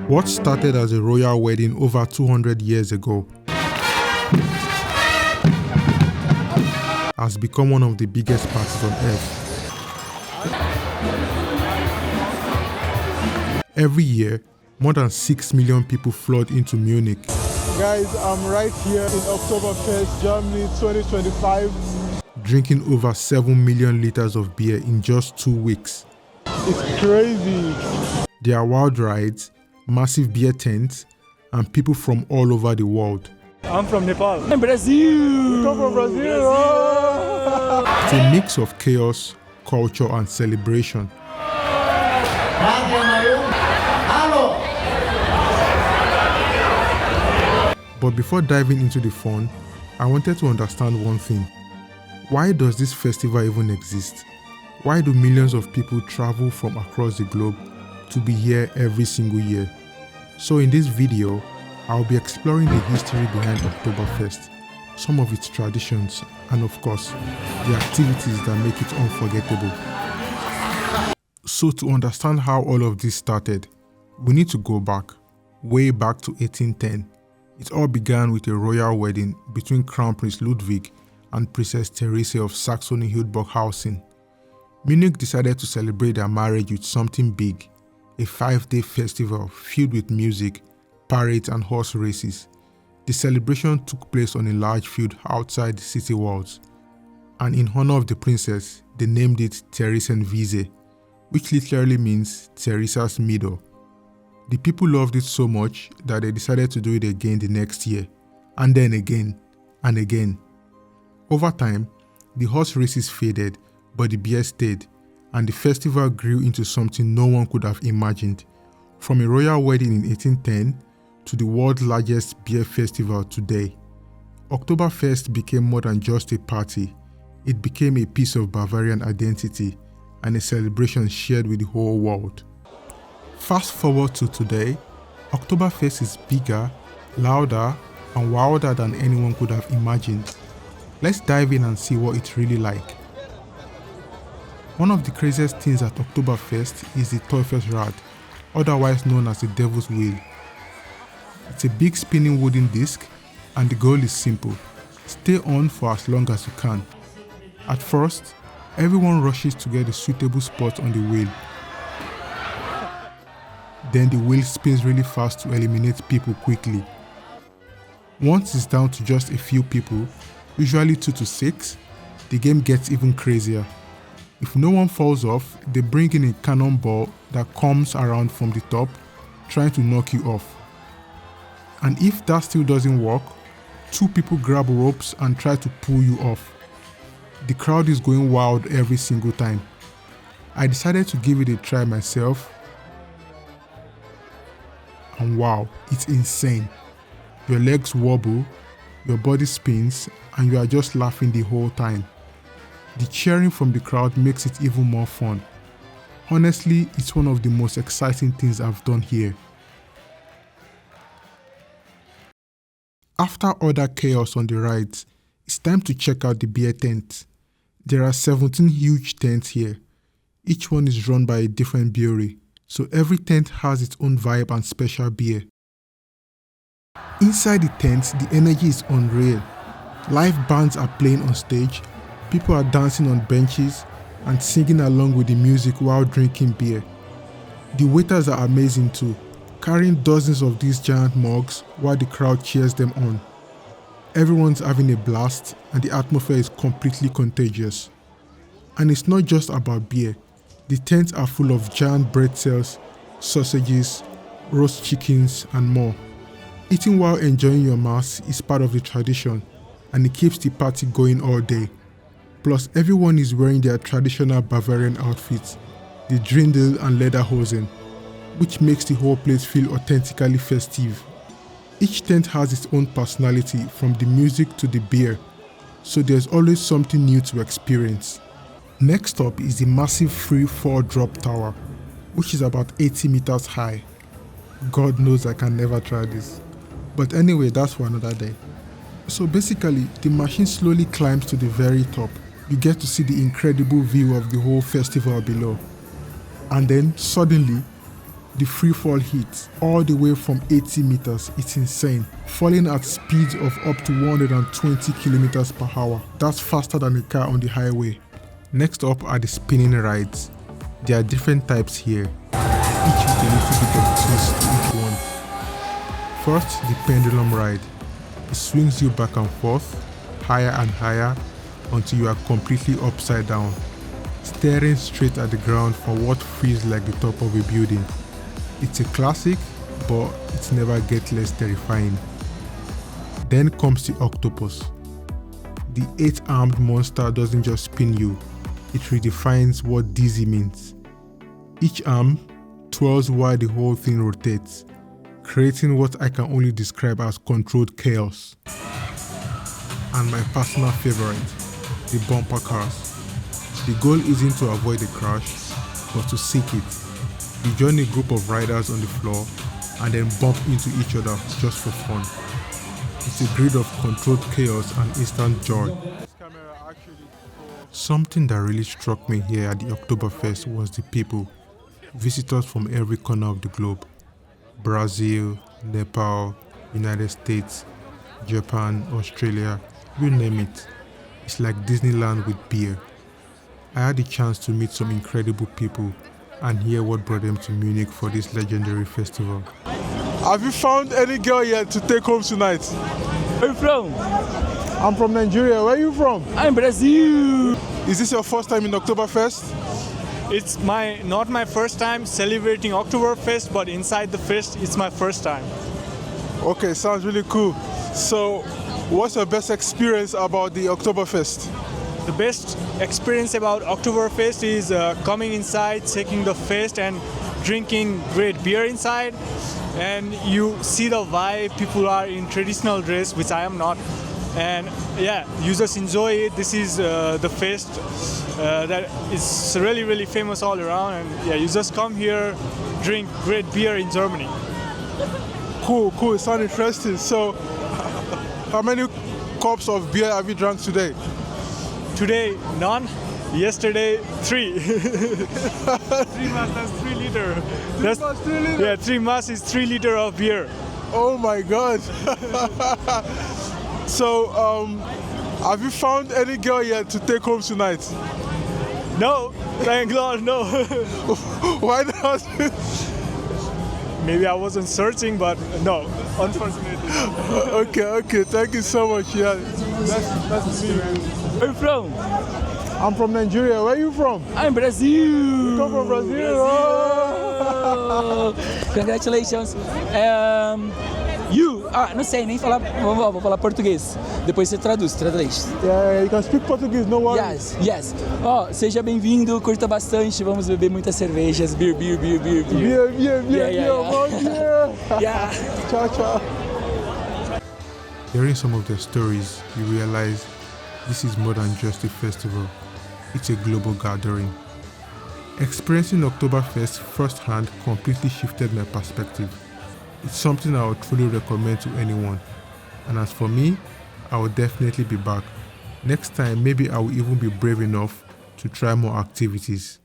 What started as a royal wedding over 200 years ago has become one of the biggest parties on earth. Every year, more than 6 million people flood into Munich. Guys, I'm right here in OktoberFest, Germany 2025. Drinking over 7 million liters of beer in just 2 weeks. It's crazy. There are wild rides, massive beer tents, and people from all over the world. I'm from Nepal. I'm Brazil. We come from Brazil. Oh. It's a mix of chaos, culture, and celebration. But before diving into the fun, I wanted to understand one thing. Why does this festival even exist? Why do millions of people travel from across the globe to be here every single year? So in this video, I'll be exploring the history behind OktoberFest, some of its traditions, and of course, the activities that make it unforgettable. So to understand how all of this started, we need to go back, way back to 1810. It all began with a royal wedding between Crown Prince Ludwig and Princess Therese of Saxony-Hildburghausen. Munich decided to celebrate their marriage with something big, a 5-day festival filled with music, parades and horse races. The celebration took place on a large field outside the city walls, and in honor of the princess, they named it Theresienwiese, which literally means Teresa's Meadow. The people loved it so much that they decided to do it again the next year, and then again, and again. Over time, the horse races faded, but the beer stayed, and the festival grew into something no one could have imagined. From a royal wedding in 1810 to the world's largest beer festival today, OktoberFest became more than just a party. It became a piece of Bavarian identity and a celebration shared with the whole world. Fast forward to today, OktoberFest is bigger, louder, and wilder than anyone could have imagined. Let's dive in and see what it's really like. One of the craziest things at OktoberFest is the Teufelsrad, otherwise known as the Devil's Wheel. It's a big spinning wooden disc, and the goal is simple: stay on for as long as you can. At first, everyone rushes to get a suitable spot on the wheel. Then the wheel spins really fast to eliminate people quickly. Once it's down to just a few people, usually 2 to 6, the game gets even crazier. If no one falls off, they bring in a cannonball that comes around from the top, trying to knock you off. And if that still doesn't work, 2 people grab ropes and try to pull you off. The crowd is going wild every single time. I decided to give it a try myself, and wow, it's insane. Your legs wobble, your body spins, and you are just laughing the whole time. The cheering from the crowd makes it even more fun. Honestly, it's one of the most exciting things I've done here. After all that chaos on the rides, it's time to check out the beer tent. There are 17 huge tents here. Each one is run by a different brewery, so every tent has its own vibe and special beer. Inside the tents, the energy is unreal. Live bands are playing on stage, people are dancing on benches and singing along with the music while drinking beer. The waiters are amazing too, carrying dozens of these giant mugs while the crowd cheers them on. Everyone's having a blast and the atmosphere is completely contagious. And it's not just about beer. The tents are full of giant bretzels, sausages, roast chickens, and more. Eating while enjoying your mass is part of the tradition, and it keeps the party going all day. Plus, everyone is wearing their traditional Bavarian outfits, the Dirndl and lederhosen, which makes the whole place feel authentically festive. Each tent has its own personality, from the music to the beer, so there's always something new to experience. Next up is the massive free fall drop tower, which is about 80 meters high. God knows I can never try this. But anyway, that's for another day. So basically, the machine slowly climbs to the very top. You get to see the incredible view of the whole festival below. And then, suddenly, The free fall heat, all the way from 80 meters, it's insane. Falling at speeds of up to 120 kilometers per hour. That's faster than a car on the highway. Next up are the spinning rides. There are different types here, each with a little bit of twist to each one. First, the pendulum ride. It swings you back and forth, higher and higher, until you are completely upside down, staring straight at the ground for what feels like the top of a building. It's a classic, but it never gets less terrifying. Then comes the octopus. The 8-armed monster doesn't just spin you, it redefines what dizzy means. Each arm twirls while the whole thing rotates, creating what I can only describe as controlled chaos. And my personal favorite, the bumper cars. The goal isn't to avoid a crash, but to seek it. You join a group of riders on the floor and then bump into each other just for fun. It's a grid of controlled chaos and instant joy. Something that really struck me here at the OktoberFest was the people. Visitors from every corner of the globe. Brazil, Nepal, United States, Japan, Australia, you name it. It's like Disneyland with beer. I had the chance to meet some incredible people and hear what brought them to Munich for this legendary festival. Have you found any girl yet to take home tonight? Where are you from? I'm from Nigeria. Where are you from? I'm Brazil. Is this your first time in OktoberFest? It's not my first time celebrating OktoberFest, but inside the fest, it's my first time. Okay, sounds really cool. So, what's your best experience about the OktoberFest? The best experience about OktoberFest is coming inside, checking the fest and drinking great beer inside. And you see the vibe, people are in traditional dress, which I am not. And yeah, you just enjoy it. This is the fest that is really, really famous all around. And yeah, you just come here, drink great beer in Germany. Cool, it sounds interesting. So, how many cups of beer have you drunk today? Today, none. Yesterday, 3. 3 mass, that's 3 liter. 3 liters? Yeah, 3 mass is 3 liter of beer. Oh my God. So, have you found any girl yet to take home tonight? No, thank God, no. Why not? Maybe I wasn't searching, but no, unfortunately. Okay, thank you so much. Yeah, that's me. Where are you from? I'm from Nigeria. Where are you from? I'm Brazil. You come from Brazil? Oh. Congratulations. Não sei nem falar, vou falar português. Depois você traduz. Yeah, you can speak Portuguese, no worries. Yes. Seja bem-vindo, curta bastante, vamos beber muitas cervejas. Beer. Beer. Yeah. Ciao. Hearing some of their stories, you realize this is more than just a festival. It's a global gathering. Experiencing OktoberFest firsthand completely shifted my perspective. It's something I would truly recommend to anyone. And as for me, I will definitely be back. Next time, maybe I will even be brave enough to try more activities.